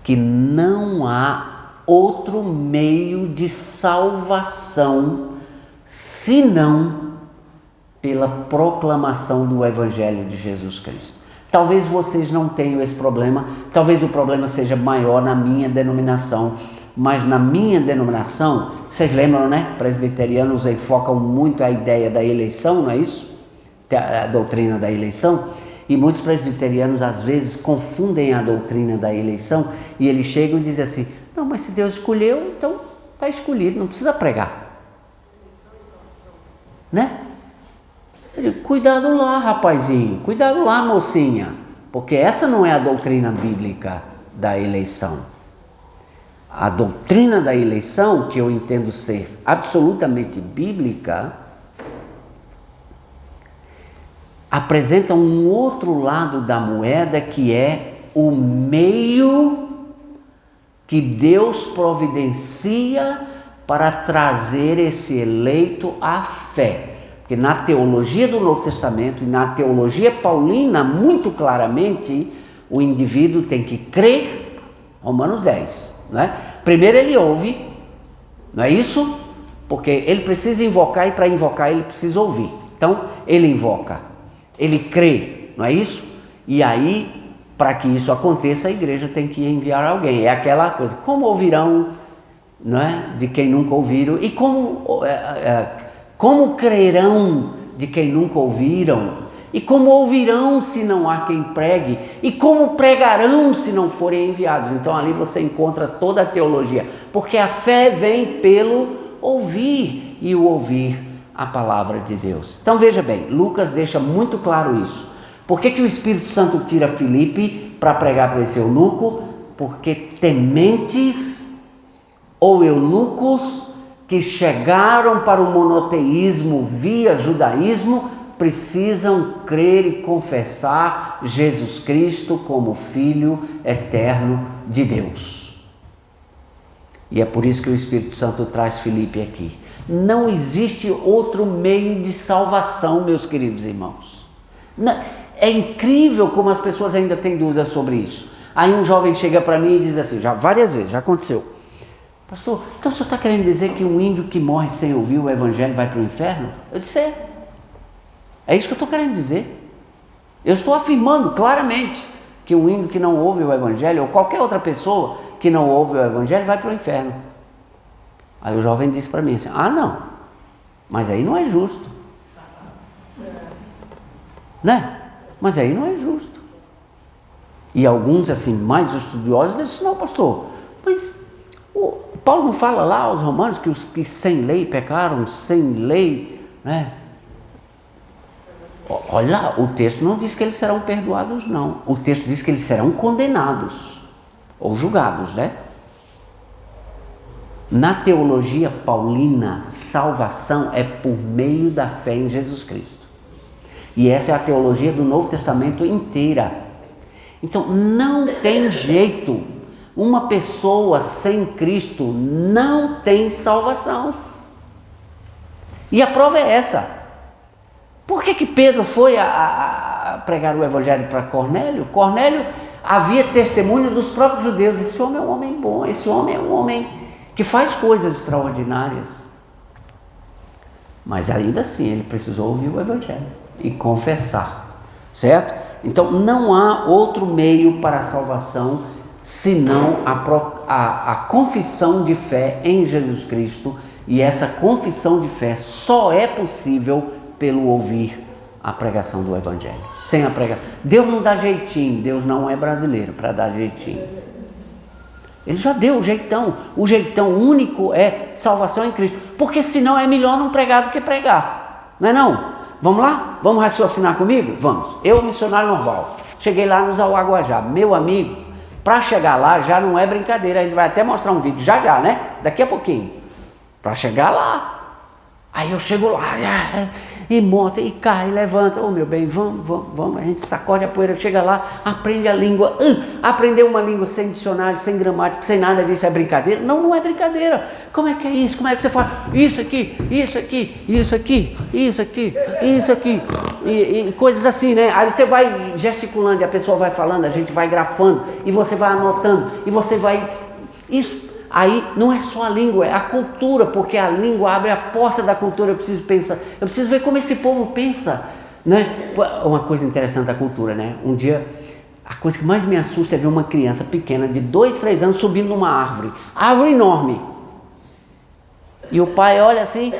que não há outro meio de salvação senão pela proclamação do Evangelho de Jesus Cristo. Talvez vocês não tenham esse problema, talvez o problema seja maior na minha denominação, mas na minha denominação, vocês lembram, né? Presbiterianos focam muito a ideia da eleição, não é isso? A doutrina da eleição. E muitos presbiterianos às vezes confundem a doutrina da eleição e eles chegam e dizem assim: não, mas se Deus escolheu, então está escolhido, não precisa pregar. Né? Cuidado lá, rapazinho, cuidado lá, mocinha, porque essa não é a doutrina bíblica da eleição. A doutrina da eleição, que eu entendo ser absolutamente bíblica, apresenta um outro lado da moeda, que é o meio que Deus providencia para trazer esse eleito à fé. Porque na teologia do Novo Testamento e na teologia paulina, muito claramente, o indivíduo tem que crer, Romanos 10, não é? Primeiro ele ouve, não é isso? Porque ele precisa invocar e para invocar ele precisa ouvir. Então ele invoca, ele crê, não é isso? E aí, para que isso aconteça, a igreja tem que enviar alguém. É aquela coisa, como ouvirão, não é? De quem nunca ouviram, e como crerão de quem nunca ouviram? E como ouvirão se não há quem pregue? E como pregarão se não forem enviados? Então ali você encontra toda a teologia, porque a fé vem pelo ouvir, e o ouvir a palavra de Deus. Então veja bem, Lucas deixa muito claro isso. Por que o Espírito Santo tira Filipe para pregar para esse eunuco? Porque tementes ou eunucos que chegaram para o monoteísmo via judaísmo precisam crer e confessar Jesus Cristo como Filho eterno de Deus. E é por isso que o Espírito Santo traz Filipe aqui. Não existe outro meio de salvação, meus queridos irmãos. É incrível como as pessoas ainda têm dúvidas sobre isso. Aí um jovem chega para mim e diz assim, já várias vezes, já aconteceu: pastor, então o senhor está querendo dizer que um índio que morre sem ouvir o evangelho vai para o inferno? Eu disse, é isso que eu estou querendo dizer. Eu estou afirmando claramente que um índio que não ouve o evangelho, ou qualquer outra pessoa que não ouve o evangelho, vai para o inferno. Aí o jovem disse para mim assim, não, mas aí não é justo. Né? Mas aí não é justo. E alguns assim, mais estudiosos, dizem, não, pastor, mas Paulo não fala lá aos romanos que os que sem lei pecaram, sem lei, né? Olha lá, o texto não diz que eles serão perdoados, não. O texto diz que eles serão condenados ou julgados, né? Na teologia paulina, salvação é por meio da fé em Jesus Cristo. E essa é a teologia do Novo Testamento inteira. Então, não tem jeito. Uma pessoa sem Cristo não tem salvação. E a prova é essa. Por que Pedro foi a pregar o evangelho para Cornélio? Cornélio havia testemunho dos próprios judeus. Esse homem é um homem bom, esse homem é um homem que faz coisas extraordinárias. Mas ainda assim ele precisou ouvir o evangelho e confessar, certo? Então não há outro meio para a salvação senão a confissão de fé em Jesus Cristo, e essa confissão de fé só é possível pelo ouvir a pregação do evangelho. Sem a pregação, Deus não dá jeitinho, Deus não é brasileiro para dar jeitinho. Ele já deu o jeitão único é salvação em Cristo, porque senão é melhor não pregar do que pregar, não é não? Vamos lá? Vamos raciocinar comigo? Vamos. Eu, missionário Norval, cheguei lá no Zauaguajá, meu amigo, para chegar lá já não é brincadeira, a gente vai até mostrar um vídeo já, né? Daqui a pouquinho, para chegar lá. Aí eu chego lá, e monta, e cai, e levanta. Ô meu bem, vamos. A gente sacode a poeira, chega lá, aprende a língua. Aprender uma língua sem dicionário, sem gramática, sem nada disso é brincadeira? Não, não é brincadeira. Como é que é isso? Como é que você fala? Isso aqui, isso aqui, isso aqui, isso aqui, isso aqui. E coisas assim, né? Aí você vai gesticulando e a pessoa vai falando, a gente vai grafando, e você vai anotando, e você vai... Isso... Aí não é só a língua, é a cultura, porque a língua abre a porta da cultura. Eu preciso pensar, eu preciso ver como esse povo pensa, né? Uma coisa interessante da cultura, né? Um dia, a coisa que mais me assusta é ver uma criança pequena de 2, 3 anos subindo numa árvore enorme, e o pai olha assim,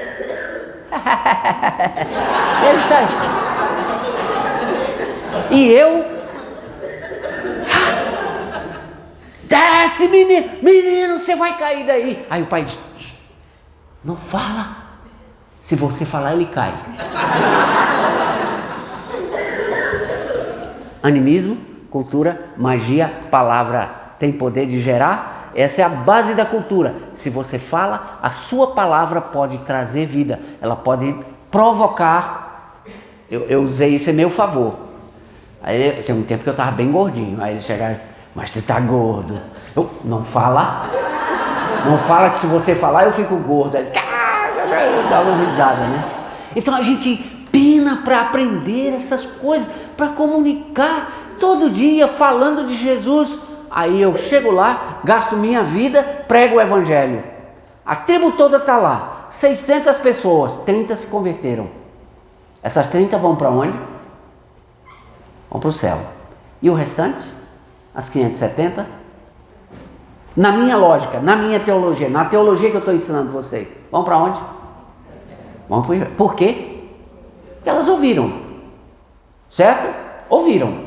ele sai, e eu... Desce, menino, você vai cair daí. Aí o pai diz, não fala. Se você falar, ele cai. Animismo, cultura, magia, palavra tem poder de gerar. Essa é a base da cultura. Se você fala, a sua palavra pode trazer vida. Ela pode provocar. Eu usei isso a meu favor. Aí tem um tempo que eu estava bem gordinho. Aí ele chegava... Mas você tá gordo. Não fala. Não fala que se você falar eu fico gordo. Aí dá uma risada, né? Então a gente pena para aprender essas coisas, para comunicar todo dia falando de Jesus. Aí eu chego lá, gasto minha vida, prego o evangelho. A tribo toda está lá. 600 pessoas, 30 se converteram. Essas 30 vão para onde? Vão para o céu. E o restante? As 570, na minha lógica, na minha teologia, na teologia que eu estou ensinando vocês, vão para onde? Vão para o inferno. Por quê? Porque elas ouviram, certo? Ouviram,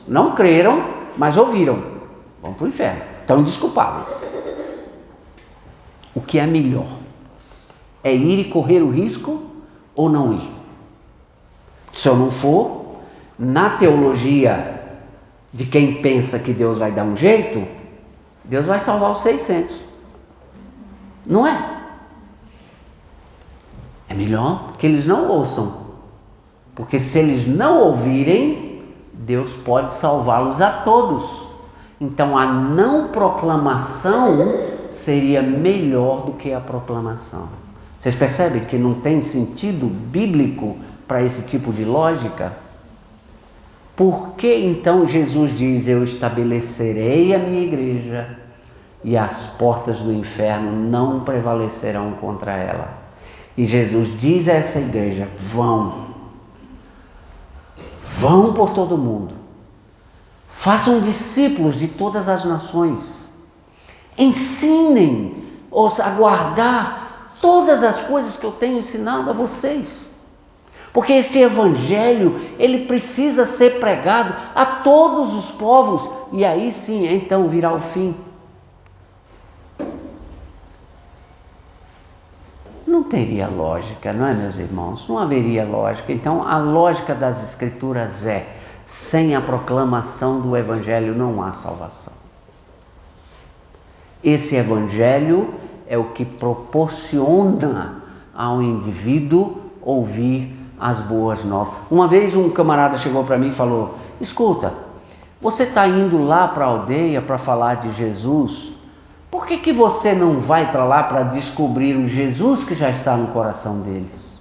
não creram, mas ouviram, vão para o inferno, estão indesculpáveis. O que é melhor? É ir e correr o risco ou não ir? Se eu não for, na teologia de quem pensa que Deus vai dar um jeito, Deus vai salvar os 600. Não é? É melhor que eles não ouçam. Porque se eles não ouvirem, Deus pode salvá-los a todos. Então a não proclamação seria melhor do que a proclamação. Vocês percebem que não tem sentido bíblico para esse tipo de lógica? Por que então Jesus diz, eu estabelecerei a minha igreja e as portas do inferno não prevalecerão contra ela? E Jesus diz a essa igreja, vão por todo mundo, façam discípulos de todas as nações, ensinem-os a guardar todas as coisas que eu tenho ensinado a vocês. Porque esse evangelho, ele precisa ser pregado a todos os povos, e aí sim, então virá o fim. Não teria lógica, não é, meus irmãos? Não haveria lógica. Então, a lógica das Escrituras é, sem a proclamação do evangelho não há salvação. Esse evangelho é o que proporciona ao indivíduo ouvir as boas novas. Uma vez um camarada chegou para mim e falou, escuta, você está indo lá para a aldeia para falar de Jesus, por que você não vai para lá para descobrir o Jesus que já está no coração deles?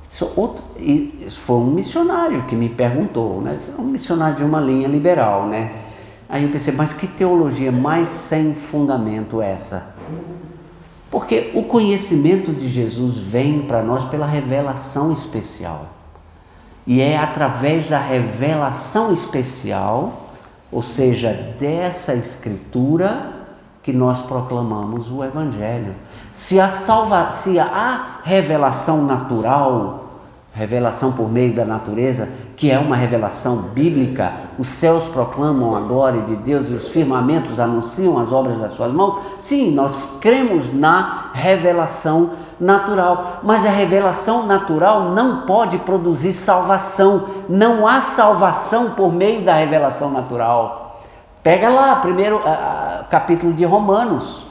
Isso foi um missionário que me perguntou, né? Um missionário de uma linha liberal, né? Aí eu pensei, mas que teologia mais sem fundamento é essa? Porque o conhecimento de Jesus vem para nós pela revelação especial. E é através da revelação especial, ou seja, dessa escritura, que nós proclamamos o evangelho. Se a revelação natural, revelação por meio da natureza, que é uma revelação bíblica, os céus proclamam a glória de Deus e os firmamentos anunciam as obras das suas mãos, sim, nós cremos na revelação natural, mas a revelação natural não pode produzir salvação, não há salvação por meio da revelação natural. Pega lá, primeiro capítulo de Romanos.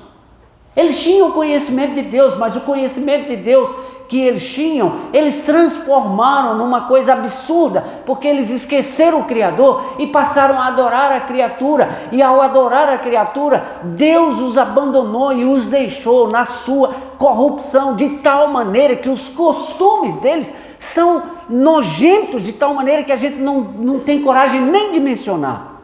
Eles tinham o conhecimento de Deus, mas o conhecimento de Deus que eles tinham, eles transformaram numa coisa absurda, porque eles esqueceram o Criador e passaram a adorar a criatura, e ao adorar a criatura, Deus os abandonou e os deixou na sua corrupção, de tal maneira que os costumes deles são nojentos, de tal maneira que a gente não tem coragem nem de mencionar.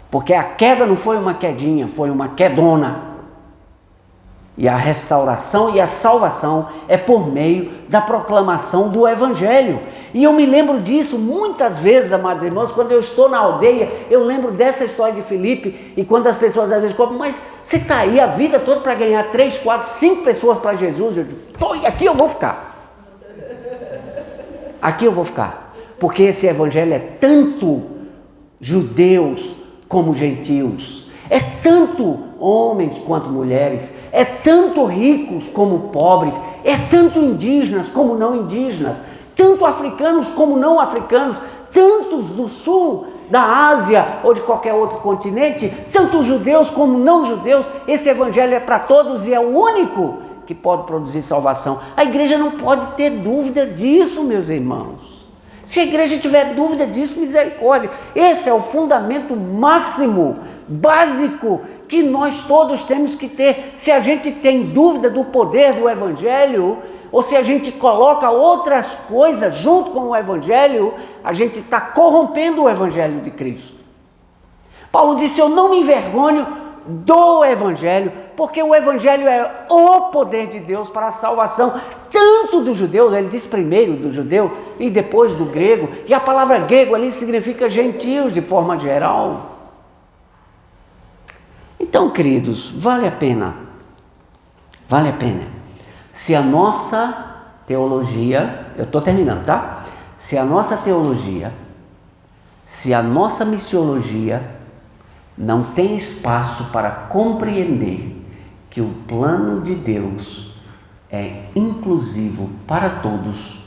Porque a queda não foi uma quedinha, foi uma quedona. E a restauração e a salvação é por meio da proclamação do Evangelho. E eu me lembro disso muitas vezes, amados irmãos, quando eu estou na aldeia, eu lembro dessa história de Filipe, e quando as pessoas às vezes falam, mas você está aí a vida toda para ganhar 3, 4, 5 pessoas para Jesus, eu digo, aqui eu vou ficar. Aqui eu vou ficar. Porque esse Evangelho é tanto judeus como gentios. É tanto homens quanto mulheres, é tanto ricos como pobres, é tanto indígenas como não indígenas, tanto africanos como não africanos, tantos do sul, da Ásia ou de qualquer outro continente, tanto judeus como não judeus. Esse Evangelho é para todos e é o único que pode produzir salvação. A igreja não pode ter dúvida disso, meus irmãos. Se a igreja tiver dúvida disso, misericórdia. Esse é o fundamento máximo, básico, que nós todos temos que ter. Se a gente tem dúvida do poder do Evangelho, ou se a gente coloca outras coisas junto com o Evangelho, a gente está corrompendo o Evangelho de Cristo. Paulo disse, eu não me envergonho do Evangelho, porque o Evangelho é o poder de Deus para a salvação, tanto do judeu, ele diz primeiro do judeu e depois do grego, e a palavra grego ali significa gentios de forma geral. Então, queridos, vale a pena, se a nossa teologia, eu estou terminando, tá? Se a nossa teologia, se a nossa missiologia não tem espaço para compreender que o plano de Deus é inclusivo para todos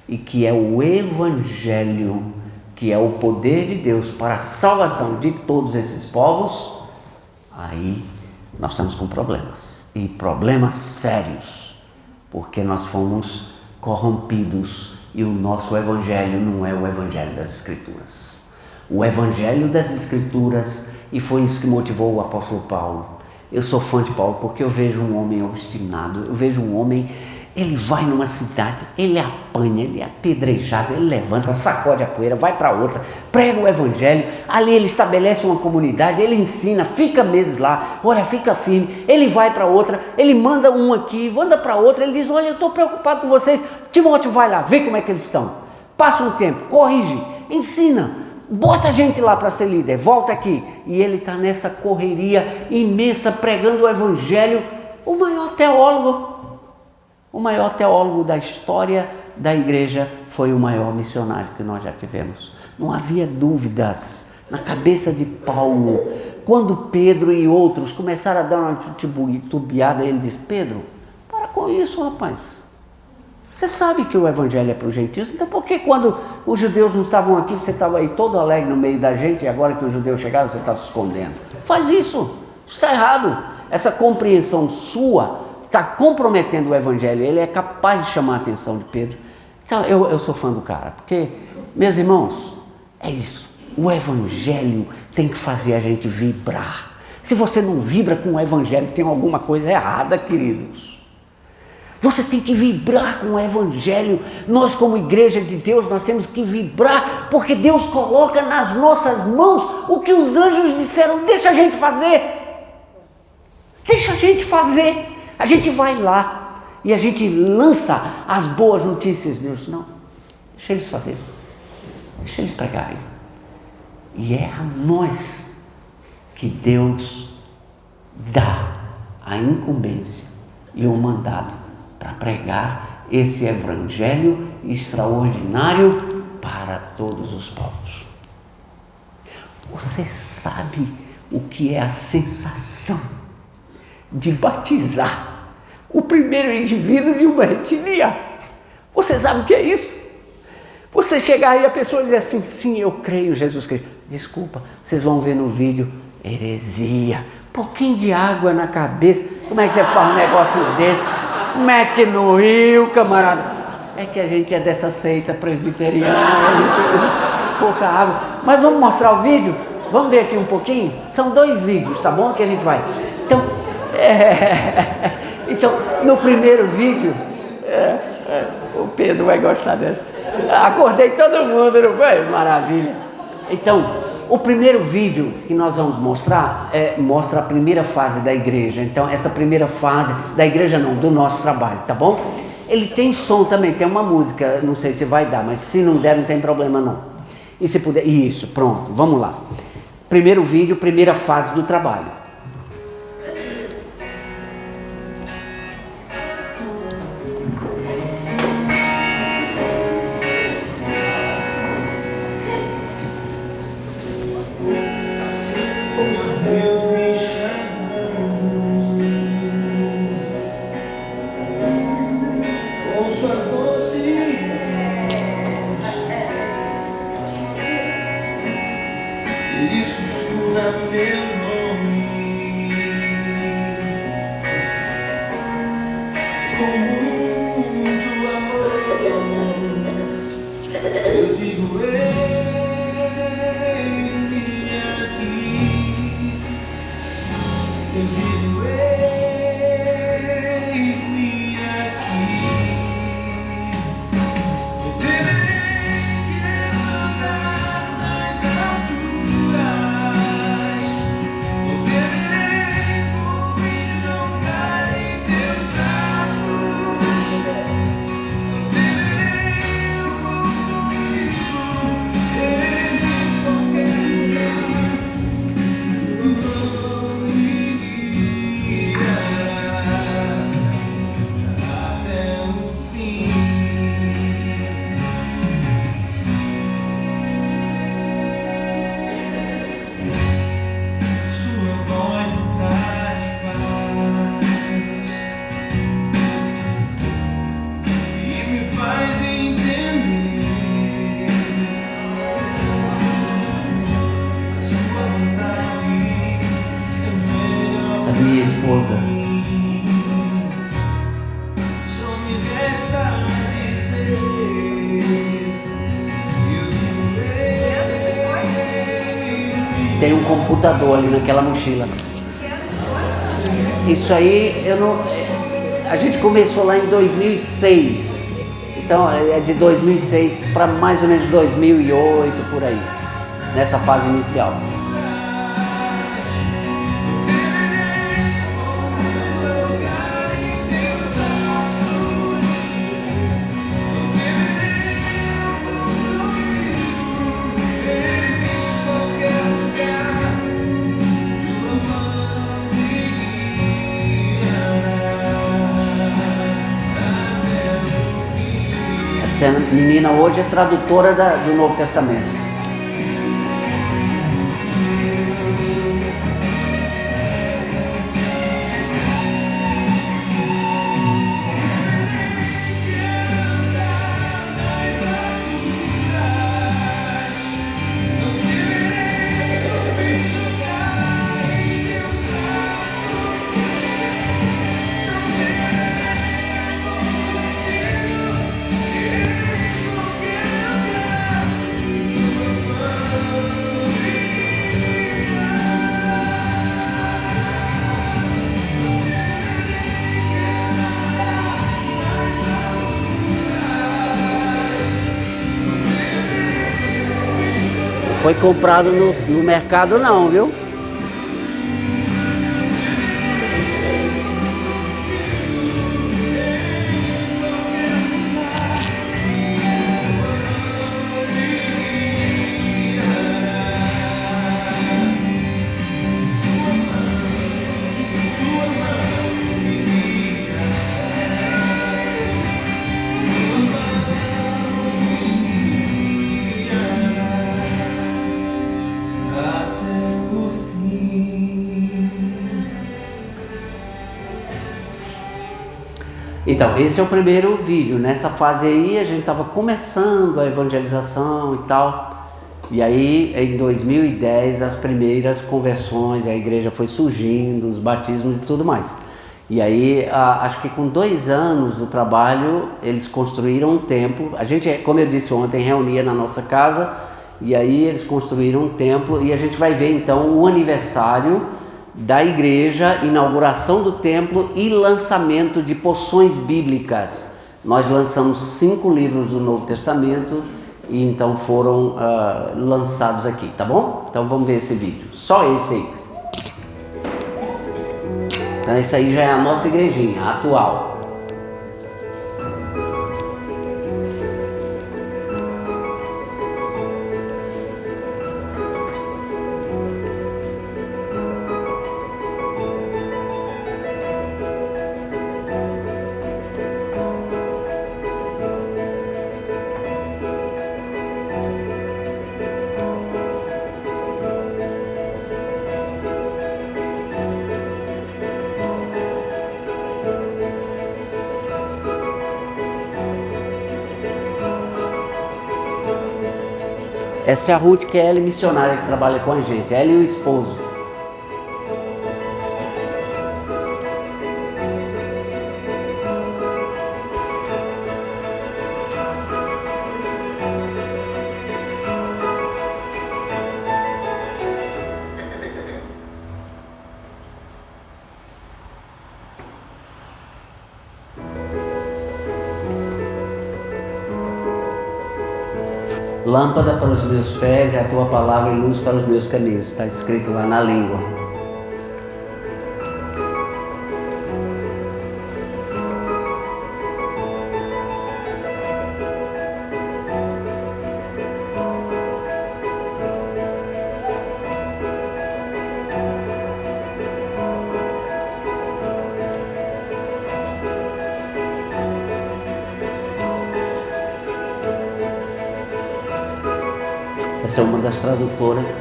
e que é o Evangelho, que é o poder de Deus para a salvação de todos esses povos, aí nós estamos com problemas, e problemas sérios, porque nós fomos corrompidos e o nosso Evangelho não é o Evangelho das Escrituras. O Evangelho das Escrituras, e foi isso que motivou o apóstolo Paulo. Eu sou fã de Paulo porque eu vejo um homem obstinado, eu vejo um homem, ele vai numa cidade, ele apanha, ele é apedrejado, ele levanta, sacode a poeira, vai para outra, prega o Evangelho, ali ele estabelece uma comunidade, ele ensina, fica meses lá, olha, fica firme, ele vai para outra, ele manda um aqui, manda para outra, ele diz, olha, eu estou preocupado com vocês, Timóteo vai lá, vê como é que eles estão, passa um tempo, corrige, ensina, bota a gente lá para ser líder, volta aqui. E ele está nessa correria imensa, pregando o Evangelho. O maior teólogo da história da igreja foi o maior missionário que nós já tivemos. Não havia dúvidas na cabeça de Paulo. Quando Pedro e outros começaram a dar uma titubeada, ele disse, Pedro, para com isso, rapaz. Você sabe que o Evangelho é para os gentios, então por que quando os judeus não estavam aqui, você estava aí todo alegre no meio da gente, e agora que os judeus chegaram, você está se escondendo? Faz isso está errado. Essa compreensão sua está comprometendo o Evangelho, ele é capaz de chamar a atenção de Pedro. Então eu sou fã do cara, porque, meus irmãos, é isso, o Evangelho tem que fazer a gente vibrar. Se você não vibra com o Evangelho, tem alguma coisa errada, queridos. Você tem que vibrar com o Evangelho. Nós, como igreja de Deus, nós temos que vibrar, porque Deus coloca nas nossas mãos o que os anjos disseram, deixa a gente fazer. Deixa a gente fazer. A gente vai lá e a gente lança as boas notícias de Deus. Não, deixa eles fazerem. Deixa eles pregarem. E é a nós que Deus dá a incumbência e o mandado para pregar esse Evangelho extraordinário para todos os povos. Você sabe o que é a sensação de batizar o primeiro indivíduo de uma etnia? Você sabe o que é isso? Você chegar aí e a pessoa dizer assim, sim, eu creio em Jesus Cristo. Desculpa, vocês vão ver no vídeo, heresia, pouquinho de água na cabeça, como é que você faz um negócio desse? Mete no rio, camarada. É que a gente é dessa seita presbiteriana, a gente usa pouca água. Mas vamos mostrar o vídeo? Vamos ver aqui um pouquinho? São 2 vídeos, tá bom? Que a gente vai. Então, no primeiro vídeo, o Pedro vai gostar dessa. Acordei todo mundo, não foi? Maravilha. Então, o primeiro vídeo que nós vamos mostrar mostra a primeira fase da igreja. Então, essa primeira fase da igreja não, do nosso trabalho, tá bom? Ele tem som também, tem uma música, não sei se vai dar, mas se não der não tem problema não. E se puder, isso, pronto, vamos lá. Primeiro vídeo, primeira fase do trabalho. Minha esposa. Tem um computador ali naquela mochila. Isso aí, a gente começou lá em 2006. Então é de 2006 para mais ou menos 2008 por aí, nessa fase inicial. Essa menina hoje é tradutora do Novo Testamento. Foi comprado no mercado não, viu? Então, esse é o primeiro vídeo. Nessa fase aí, a gente estava começando a evangelização e tal. E aí, em 2010, as primeiras conversões, a igreja foi surgindo, os batismos e tudo mais. E aí, acho que com 2 anos do trabalho, eles construíram um templo. A gente, como eu disse ontem, reunia na nossa casa, e aí eles construíram um templo, e a gente vai ver então o aniversário da igreja, inauguração do templo e lançamento de porções bíblicas. Nós lançamos 5 livros do Novo Testamento, e então foram lançados aqui, tá bom? Então vamos ver esse vídeo, só esse aí. Então essa aí já é a nossa igrejinha atual. Essa é a Ruth, que é ela missionária que trabalha com a gente, ela e o esposo. Lâmpada para os meus pés é a tua palavra e luz para os meus caminhos. Está escrito lá na língua. Essa é uma das tradutoras.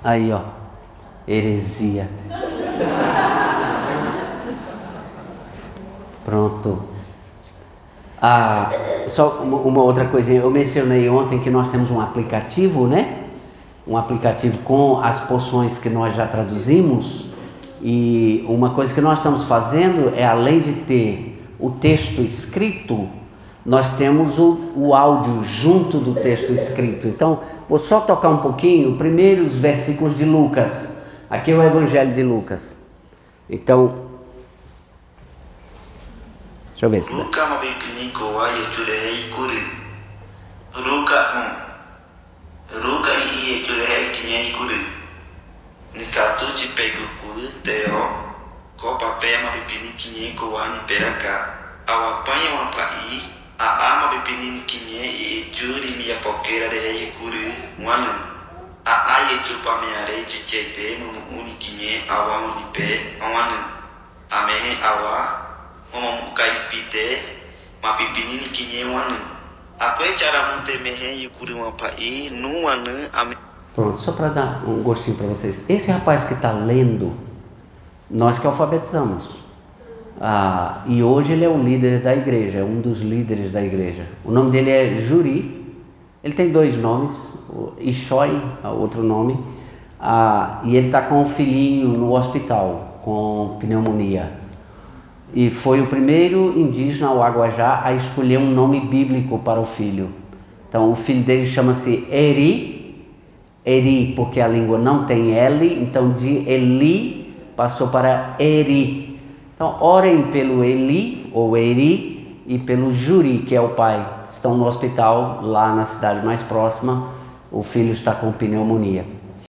Aí, ó, heresia. Pronto. Só uma outra coisinha, eu mencionei ontem que nós temos um aplicativo, né? Um aplicativo com as porções que nós já traduzimos, e uma coisa que nós estamos fazendo é, além de ter o texto escrito, nós temos o áudio junto do texto escrito. Então, vou só tocar um pouquinho, primeiros versículos de Lucas. Aqui é o Evangelho de Lucas. Então, deixa eu ver se dá. Pronto, só para dar um gostinho para vocês. Esse rapaz que está lendo, nós que alfabetizamos. E hoje ele é o líder da igreja, é um dos líderes da igreja. O nome dele é Juri. Ele tem 2 nomes, Ishoi, outro nome. E ele está com um filhinho no hospital, com pneumonia. E foi o primeiro indígena, o Aguajá, a escolher um nome bíblico para o filho. Então o filho dele chama-se Eri, porque a língua não tem L, então de Eli passou para Eri. Então orem pelo Eli, ou Eri, e pelo Juri, que é o pai. Estão no hospital, lá na cidade mais próxima, o filho está com pneumonia.